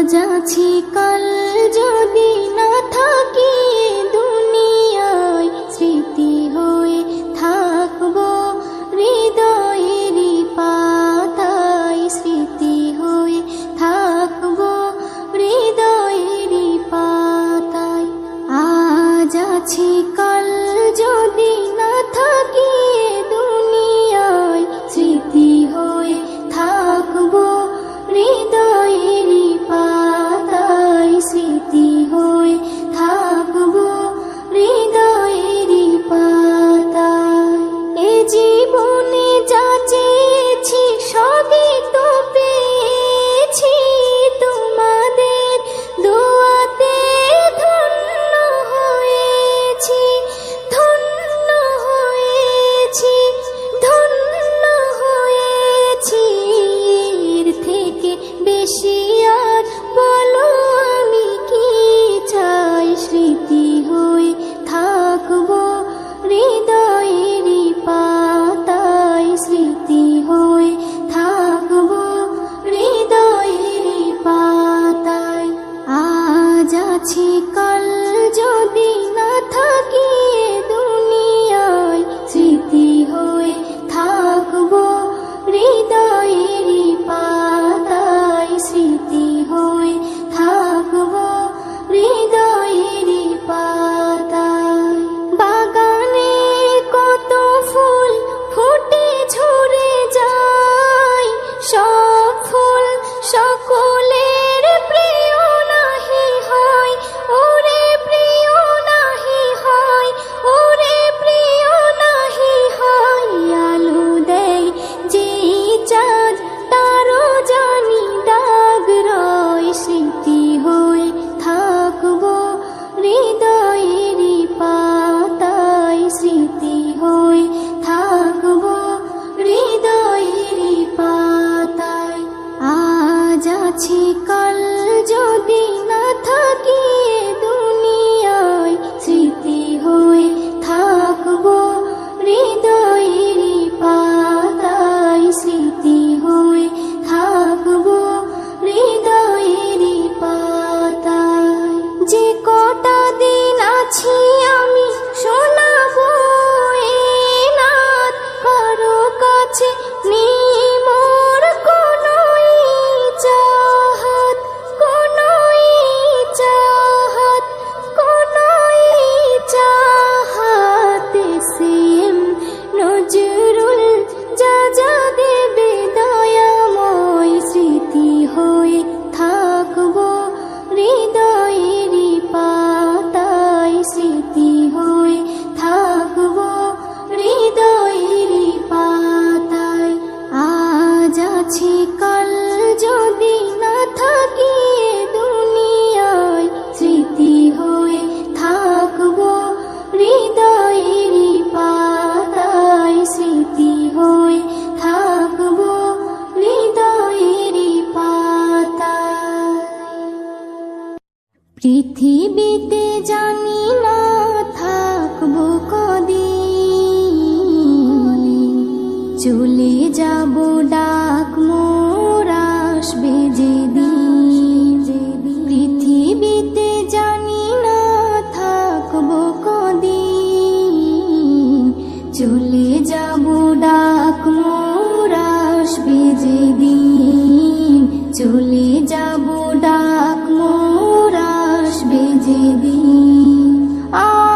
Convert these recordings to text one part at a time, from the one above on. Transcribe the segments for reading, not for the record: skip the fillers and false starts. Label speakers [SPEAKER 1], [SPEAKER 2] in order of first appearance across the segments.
[SPEAKER 1] আজ আছি কাল যদি না থাকি দুনিয়ায়, স্মৃতি হয়ে থাকবো হৃদয়েরই পাতায়, স্মৃতি হয়ে থাকবো হৃদয়েরই পাতায়। আজ আছি কাল যদি না থাকি দুনিয়ায়, স্মৃতি হয়ে থাকবো হৃদয়েরই পাতায়, স্মৃতি হয়ে থাকবো হৃদয়েরই পাতায়। এ জীবনে যা চেয়েছি সবই তো পেয়েছি, তোমাদের দোয়াতে ধন্য হয়েছি, ধন্য হয়েছি, ধন্য হয়েছি। এর থেকে বেশি আর বলো আমি কি চাই, স্মৃতি হয়ে থাকবো হৃদয়েরই পাতায়, স্মৃতি হয়ে থাকবো হৃদয়েরই পাতায়। আজ আছি কাল যদি না থাকি দুনিয়ায়, স্মৃতি হয়ে থাকবো হৃদয়েরই পাতায়, স্মৃতি হয়ে থাকবো হৃদয়েরই পাতায়। বাগানে কত ফুল ফুটে ঝরে যায়, সব ফুল সকলের প্রিয় নাহি হয়, ওরে প্রিয় নাহি হয়, ওরে প্রিয় নাহি হয়। আলো দেয় যে চাঁদ তারও জানি দাগ রয়, স্মৃতি হয়ে থাকবো হৃদয়েরই পাতায়, স্মৃতি হয়ে থাকবো হৃদয়েরই পাতায়। আজ আছি কাল যদি না থাকি দুনিয়ায়, স্মৃতি হয়ে থাকবো হৃদয়েরই পাতায়, স্মৃতি হয়ে থাকবো হৃদয়েরই পাতায়। যে কটা দিন আছি আমি শোনাবো এ নাত, কারো কাছে নেই মোর কোনো চাহাত, কোনো চাহাত, কোনো চাহাত। সেম নজরুল যা যা দেবে দয়াময়, স্মৃতি হয়ে থাকবো হৃদয়েরই পাতায়, স্মৃতি হয়ে থাকবো হৃদয়েরই পাতায়। আজ আছি কাল যদি না থাকি দুনিয়ায়, স্মৃতি হয়ে থাকবো হৃদয়েরই পাতায়, স্মৃতি হয়ে থাকবো হৃদয়েরই পাতায়। পৃথিবীতে জানি না থাকবো কদিন, চলে যাব ডাক মোর আসবে যেদিন। পৃথিবীতে জানি না থাকবো কদিন, চলে যাব ডাক মোর আসবে যেদিন, চলে যাব ডাক মোর আসবে যেদিন।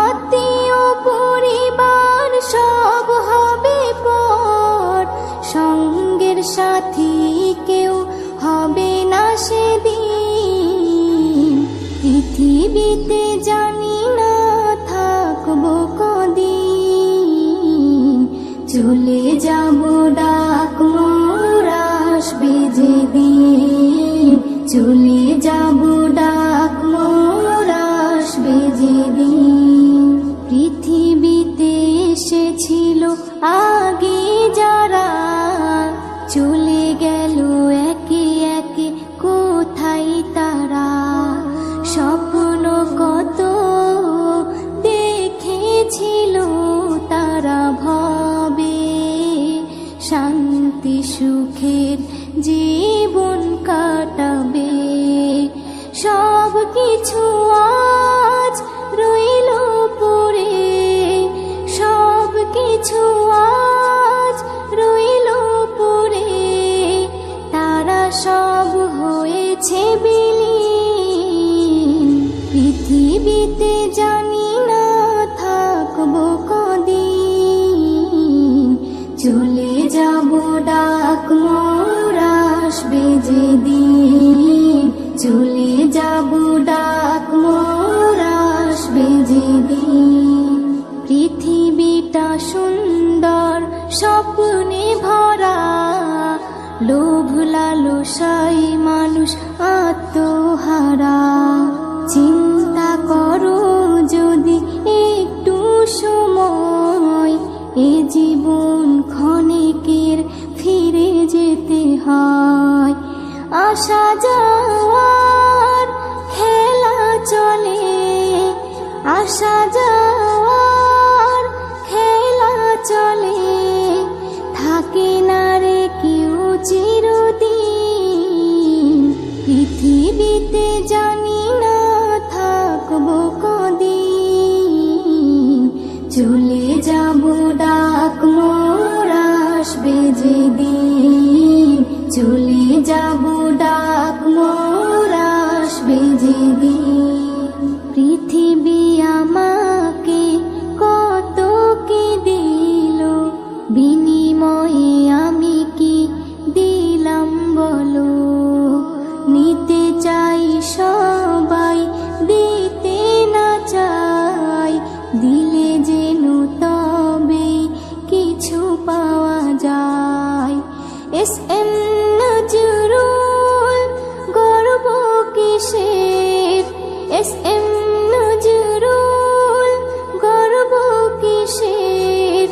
[SPEAKER 1] আত্মীয় পরিবার সব হবে পর, সঙ্গের সাথী কেউ হবে না সেদিন। পৃথিবীতে জানি না থাকবো কদিন, চলে যাব ডাক মোর আসবে যেদিন, চলে যাব ডাক মোর আসবে যেদিন। পৃথিবীতে এসেছিল আগে যারা, চলে গেল একে একে কোথায় তারা। স্বপ্ন কত দেখেছিল তারা ভবে, শান্তি সুখের জীবন কাটাবে। হয়েছে বিলীন, পৃথিবীতে জানি না থাকবো কদিন। চলে যাব ডাক মোর আসবে যেদিন, চলে যাব ডাক মোর আসবে যেদিন। পৃথিবীটা সুন্দর স্বপ্নে ভরা, লোভ লালসায় মানুষ আত্মহারা। চিন্তা করো যদি একটু সময়, এ জীবন ক্ষণিকের ফিরে যেতে হয়। আসা যাওয়ার খেলা চলে, আসা যাওয়ার খেলা চলে, থাকে না রে কেউ চিরদিন। পৃথিবীতে জানি না থাকবো কদিন, চলে যাব ডাক মোর আসবে যেদিন, চলে যাব ডাক মোর আসবে যেদিন। পৃথিবী আমাকে কত কি দিল, বিনিময়ে আমি কি দিলাম বলো। নিতে চাই সবাই, দিতে না চাই, দিলে যেন তবে কিছু পাওয়া যায়। এস এম নজরুল গর্ব কিসের, এস এম নজরুল গর্ব কিসের,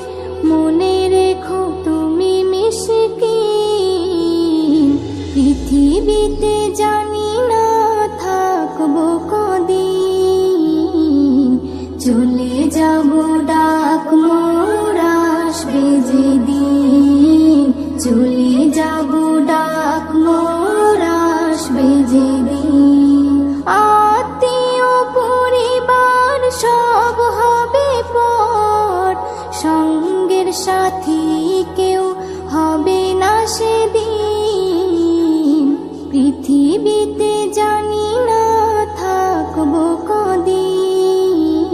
[SPEAKER 1] মনে রেখো তুমি মিশকিন। পৃথিবীতে জানি না থাকবো কদিন, চলে যাব ডাক মোর আসবে যেদিন, চলে যাব ডাক মোর আসবে যেদিন। আত্মীয় পরিবার সব হবে পর, সঙ্গের সাথী কেউ হবে না সেদিন। পৃথিবীতে জানি না থাকবো কদিন,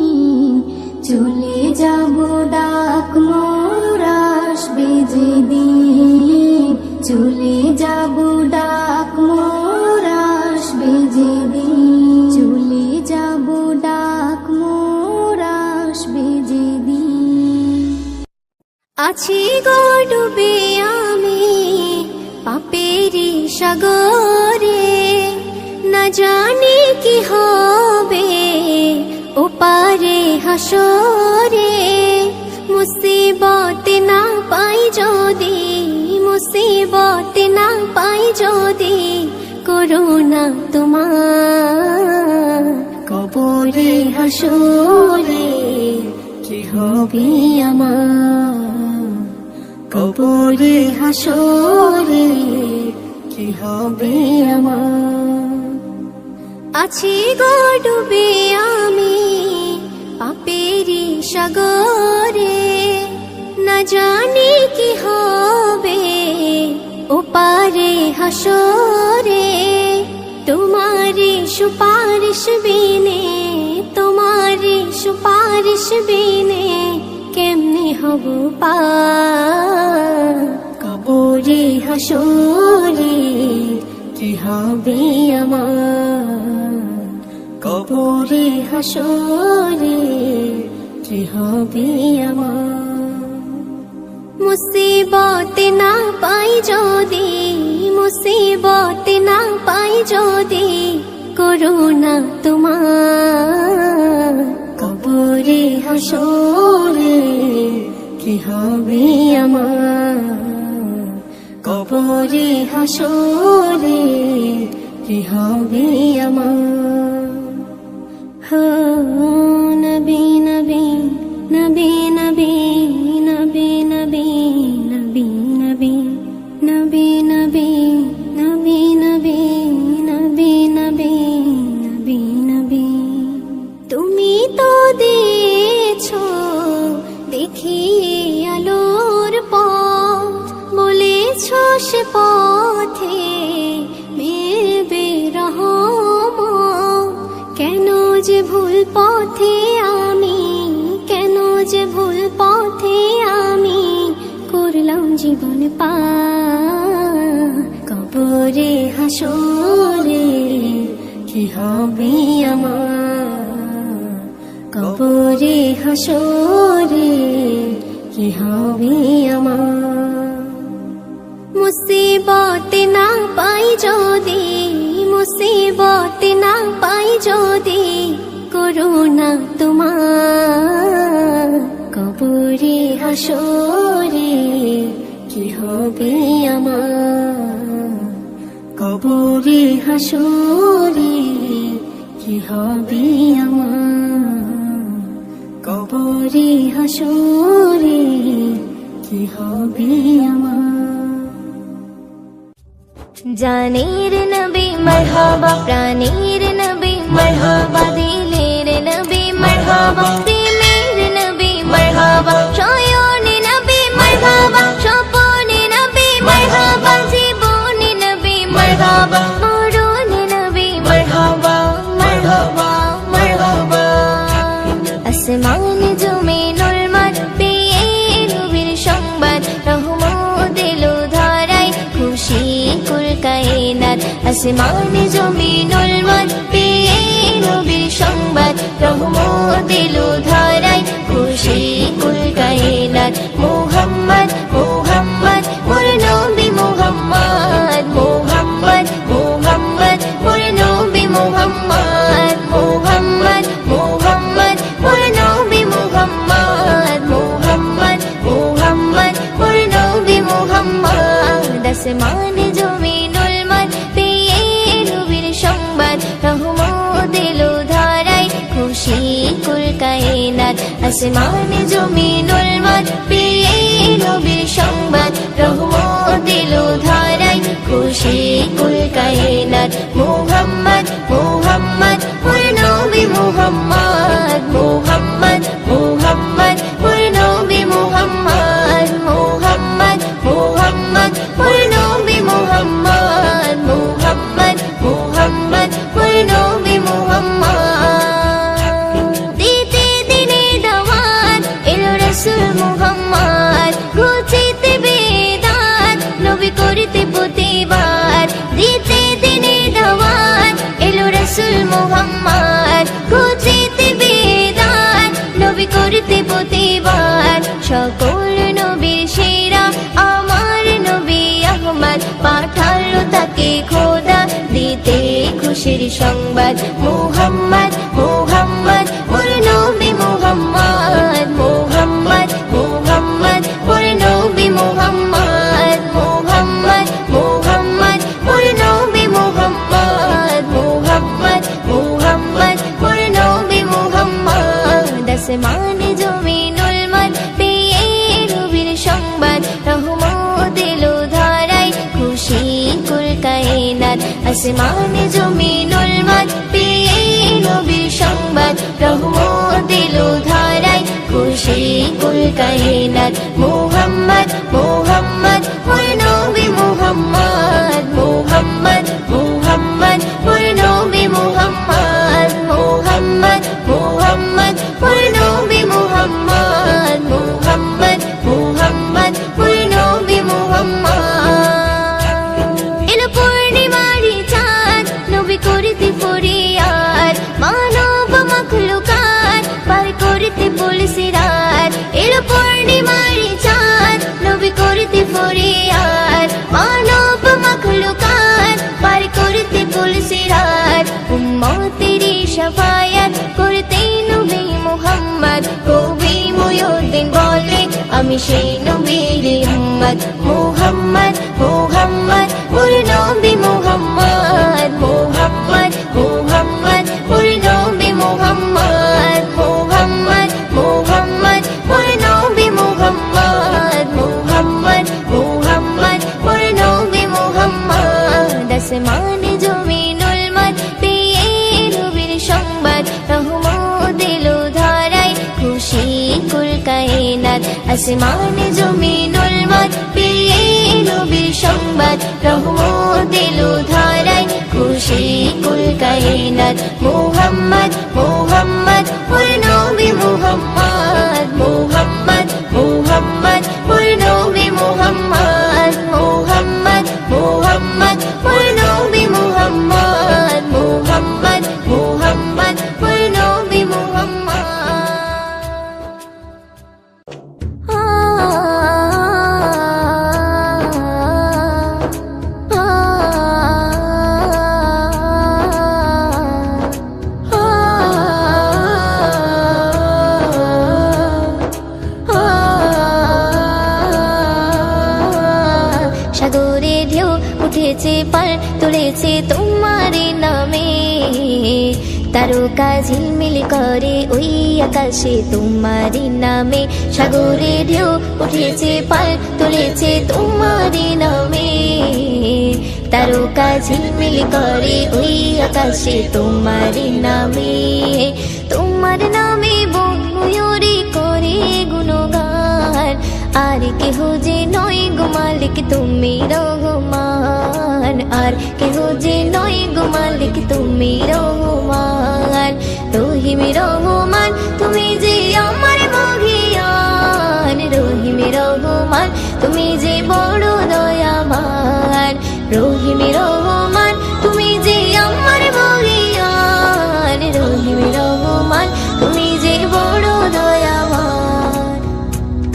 [SPEAKER 1] চলে যাব ডাক মোর আসবে যেদিন, চলে যাব ডাক মোর আসবে যেদিন, চলে যাব ডাক মোর আসবে যেদিন। আছি গো ডুবে আমি পাপেরি সাগরে, না জানি কি হবে ওপারে হাসরে। মুসিবত না পাই যদি, মুসিবত না পাই যদি, করুণা তোমার কবরে হাসরে। কি হবে আমার কবরে হাসরে, কি হবে আমার। আছি গো ডুবে আমি পাপেরি সাগরে, না জানি কি হবে ওপারে হাসরে। তোমারি সুপারিশ বিনে, তোমারি সুপারিশ বিনে, কেমনে হব পার কবরে হাসরে। কি হবে আমার কবরে হাসরে, কি হবে আমার। মুসিবত না পাই যদি, মুসিবত না পাই যদি, করুণা তোমার কবরে হাসরে। কি হবে আমার কবরে হাসরে, কি হবে আমার। হো নবী নবী নবী নবী নবী নবী নবী নবী নবী নবী নবী নবী নবী নবী নবী নবী। তুমি তো দিয়েছো দেখিয়ে আলোর পথ, বলেছো সে পথে মেয়ে যে ভুল পথে আমি, কেন যে ভুল পথে আমি করলাম জীবন পার। কবরে হাসরে কি হবে আমার, কবরে হাসরে কি হবে আমার। মুসিবত না পাই যদি, মুসিবত না পাই যদি করুণা তোমার। কবরে হাসরে কি হবে আমার, কবরে হাসরে কি হবে আমার, কবরে হাসরে কি হবে আমার। জানের নবী মারহাবা, প্রাণের নবী মারহাবা, দিলের নবী মারহাবা, প্রেমের নবী মারহাবা, শয়নে নবী মারহাবা, স্বপনে নবী মারহাবা, জীবনে নবী মারহাবা, মরণে নবী মারহাবা, মারহাবা, মারহাবা। আসমান জমিনুল মান পেয়ে নবীর সংবাদ, রহমত এলো ধারায় খুশি কুল কায়নাত। আসমান জমিনুল মান পেয়ে নবীর সংবাদ, রহমত এলো ধারায় খুশি কুল কায়নাত। মুহাম্মদ মুহাম্মদ মোর নবী মুহাম্মদ, মুহাম্মদ মুহাম্মদ মোর নবী মুহাম্মদ, মুহাম্মদ মুহাম্মদ মোর নবী মুহাম্মদ, মুহাম্মদ মুহাম্মদ মোর নবী মুহাম্মদ। আসমান জমিনুল মান পেয়ে নবীর সংবাদ, রহমত এলো ধারায় খুশি কুল কায়নাত। আসমান জমিনুল মান পেয়ে নবীর সংবাদ, রহমত এলো ধারায় খুশি কুল কায়নাত। মুহাম্মদ মুহাম্মদ মোর নবী মুহাম্মদ, মুহাম্মদ মুহাম্মদ মোর নবী মুহাম্মদ, মুহাম্মদ মুহাম্মদ মোর নবী মুহাম্মদ, মুহাম্মদ মুহাম্মদ মোর নবী মুহাম্মদ। দিতে দিনে দাওয়াত এলো রাসূল মুহাম্মদ, ঘুচিতে বেদাত নবী করিতে প্রতিবাদ। দিতে দিনে দাওয়াত এলো রাসূল মুহাম্মদ, ঘুচিতে বেদাত নবী করিতে প্রতিবাদ। সকল নবীর সেরা আমার নবী আহমদ, পাঠালো তাকে খোদা দিতে খুশির সংবাদ। মুহাম্মদ মুহাম্মদ মোর নবী মুহাম্মদ, মুহাম্মদ মুহাম্মদ মোর নবী মুহাম্মদ, মুহাম্মদ মুহাম্মদ মোর নবী মুহাম্মদ, মুহাম্মদ মুহাম্মদ মোর নবী মুহাম্মদ। আসমান জমিনুল মান পেয়ে নবীর সংবাদ, রহমত এলো ধারায় খুশি কুল কায়নাত। আসমান জমিনুল মান পেয়ে নবীর সংবাদ, রহমত এলো ধারায় খুশি কুল কায়নাত। মুহাম্মদ মুহাম্মদ মোর নবী মুহাম্মদ, মুহাম্মদ মুহাম্মদ মোর নবী মুহাম্মদ, মুহাম্মদ মুহাম্মদ মোর নবী মুহাম্মদ, মুহাম্মদ মুহাম্মদ মোর নবী মুহাম্মদ। এলো পূর্ণিমারি চাঁদ নবী করিতে ফরিয়াদ, মানব মাখলুকাত পার করিতে বলছে রাত। এলো পূর্ণিমারি চাঁদ নবী করিতে ফরিয়াদ, মানব মাখলুকাত পার করিতে বলছে রাত। উম্মতেরি শাফায়াত করতে নবী মুহাম্মদ, কবি মুয়ুদ্দিন বলে আমি সেই নবীর উম্মত। মুহাম্মদ মুহাম্মদ মোর নবী মুহাম্মদ, মুহাম্মদ মুহাম্মদ মোর নবী মুহাম্মদ, মুহাম্মদ মুহাম্মদ মোর নবী মুহাম্মদ, মুহাম্মদ মুহাম্মদ মোর নবী মুহাম্মদ। আসমান জমিনুল মান পেয়ে নবীর সংবাদ, রহমত এলো ধারায় খুশি কুল কায়নাত। আসমান জমিনুল মান পেয়ে নবীর সংবাদ, রহমত এলো ধারায় খুশি কুল কায়নাত মুহাম্মদ মুহাম্মদ ওই নবী মুহাম্মদ মুহাম্মদ মুহাম্মদ ওই নবী মুহাম্মদ মুহাম্মদ মুহাম্মদ ওই নবী মুহাম্মদ মুহাম্মদ মুহাম্মদ ওই নবী মুহাম্মদ সাগরে ঢেউ উঠেছে পার তুলেছে তোমার নামে তারকা ঝিলমিল করে ওই আকাশে তোমার নামে সাগরে ঢেউ উঠেছে পার তুলেছে তোমার নামে তারকা ঝিলমিল করে ওই আকাশে তোমার নামে তোমার নামে বন ময়ূরী করে গুণগান আর কেহ যে নয় গো মালিক তুমি রহমান আর কেহ যে নয় গো মালিক তুমি রহমান রহিম রহমান তুমি যে আমার মহিয়ান রহিম রহমান তুমি যে বড় দয়াবান রহিম রহমান তুমি যে আমার মহিয়ান রহিম রহমান তুমি যে বড় দয়াবান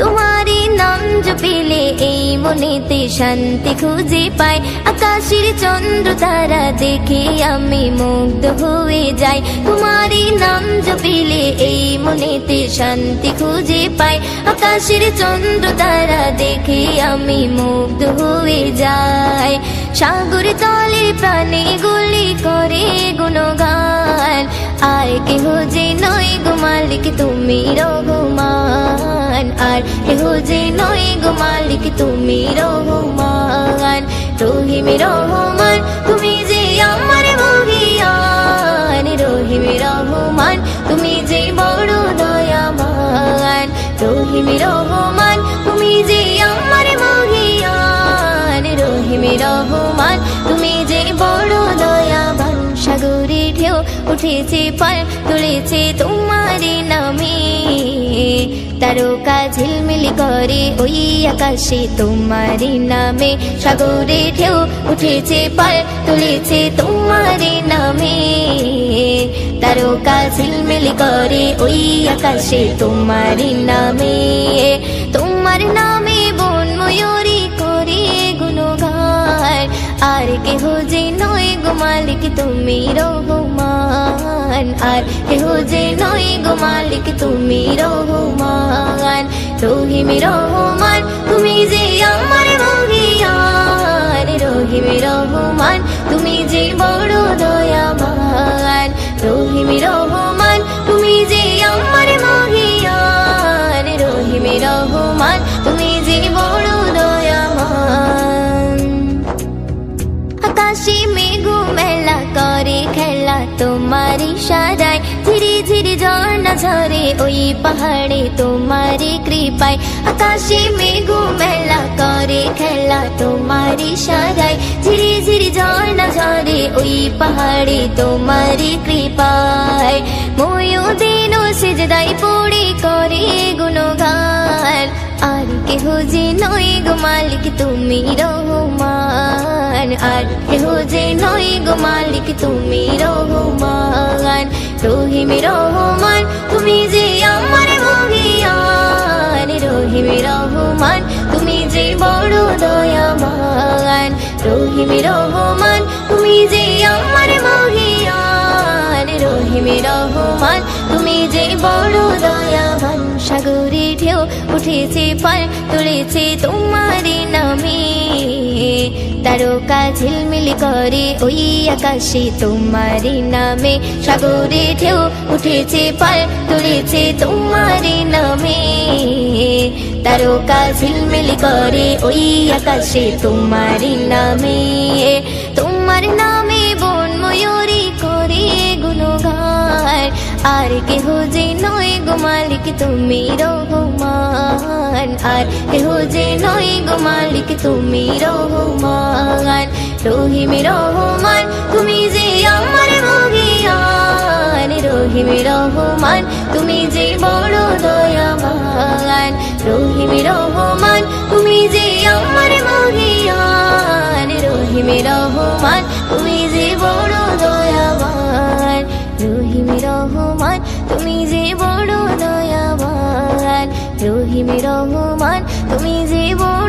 [SPEAKER 1] তোমারই নাম জপিলে এই মনেতে শান্তি খুঁজে পাই আকাশের চন্দ্র তারা দেখে আমি মুগ্ধ হয়ে যাই তোমারই নাম জপিলে এই মনেতে শান্তি খুঁজে পাই আকাশের চন্দ্র তারা দেখে আমি মুগ্ধ হয়ে যাই সাগর তলে প্রাণে গুলি করে গুণগান আর কেহ যে নয় গো মালিক তুমি রহমান আর কেহ যে নয় গো মালিক তুমি রহমান রহিম রহমান তুমি যে আমার মহিয়ান রহিম রহমান তুমি যে বড় দয়াবান রহিম রহমান তুমি যে আমার মহিয়ান রহিম রহমান তুমি যে বড় দয়াবান সাগরে ঢেউ উঠেছে পার তুলেছে তোমার নামে তারকা ঝিলমিল করে ওই আকাশে তোমার নামে সাগরে ঢেউ উঠেছে পার তুলেছে তোমার নামে তারকা ঝিলমিল করে ওই আকাশে তোমার নামে তোমার নামে বন ময়ূরী করে গুণগান আর কেহ যে নয় গো মালিক তুমি রহমান আর কেহ যে নয় গো মালিক তুমি রহমান রহিম রহমান তুমি যে আমার মহিয়ান রহিম রহমান তুমি যে বড় দয়াবান রহিম রহমান তুমি যে আমার মহিয়ান রহিম রহমান তুমি যে বড় দয়াবান আকাশে মেঘ মেলা করে খেলা তোমার ইশারায় ধীরে ধীরে ঝর্ণা ঝরে ওই পাহাড়ে তোমার কৃপায় আকাশে মেঘ মেলা করে খেলা তোমার ইশারায় ধীরে ধীরে ঝর্ণা ঝরে ওই পাহাড়ে তোমার কৃপায় ময়ূদিন সিজদায় পড়ে করে গুণগান আর কেহ যে নয় গো মালিক তুমি রহমান আর কেহ যে নয় গো মালিক তুমি রহমান রহিম রহমান তুমি যে আমার মহিয়ান রহিম রহমান তুমি যে বড় দয়াবান রহিম রহমান তুমি যে আমার মহিয়ান রহিম রহমান তুমি যে বড় দয়াবান সাগরে ঢেউ উঠেছে পার তুলেছে তোমার নামে তারকা ঝিলমিল করে ওই আকাশে তোমার নামে সাগরে ঢেউ উঠেছে পার তুলেছে তোমার নামে তারকা ঝিলমিল করে ওই আকাশে তোমার নামে তোমার নামে বন ময়ূরী করে গুণগান আর কেহ যে নয় গো মালিক তুমি রহমান, আর কেহ যে নয় গো মালিক তুমি রহমান। রহিম রহমান তুমি যে আমার মহিয়ান, রহিম রহমান তুমি যে বড় দয়াবান। রহিম রহমান তুমি যে আমার মহিয়ান, রহিম রহমান তুমি যে বড় দয়াবান। রহিম রহমান তুমি যে বড় দয়াবান, রহিম রহমান তুমি যে বড়